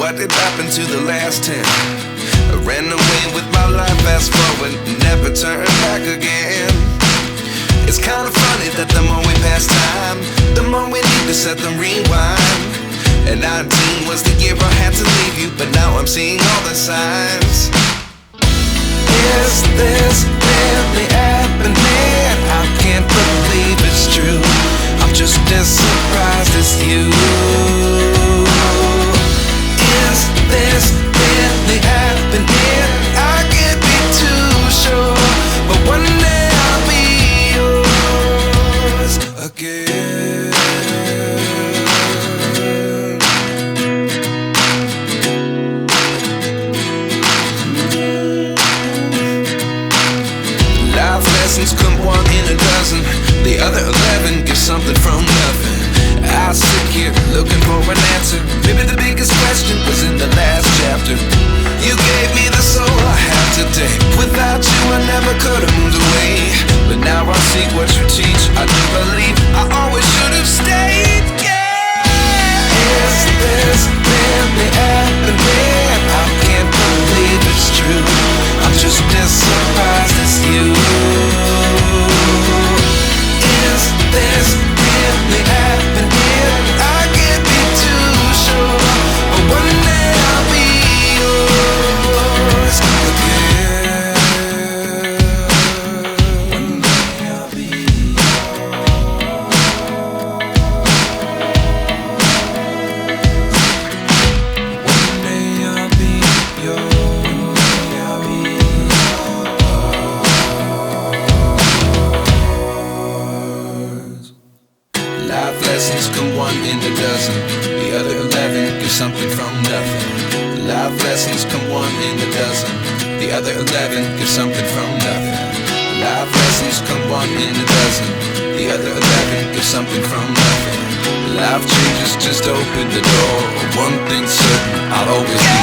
what did happen to the last 10? I ran away with my life, fast forward, never turn back again. It's kind of funny that the more we pass time, the more we need to set them rewind. And 19 was the year I had to leave you, but now I'm seeing all the signs. Is this really happening? I can't believe it's true. I'm just as surprised as you. Is this really happening? I can't be too sure, but one day I'll be yours again. Life lessons come one in a dozen. The other 11 get something from nothing. I sit here looking for an answer. Maybe the biggest question was in the last chapter. You gave me the soul I have today. Without you I never could have moved away. But now I see what you teach. I do believe I always should have stayed. Yeah. Is this really happening? I can't believe it's true. I'm just as surprised as you. Is this really happening? I can't be too sure, but one day I'll be yours again. One day I'll be yours. One day I'll be yours. One day I'll be yours. Life lessons come one in a dozen. The other 11 give something from nothing. Life lessons come one in a dozen. The other 11 give something from nothing. Life lessons come one in a dozen. The other 11 give something from nothing. Life changes just open the door. One thing's certain, I'll always be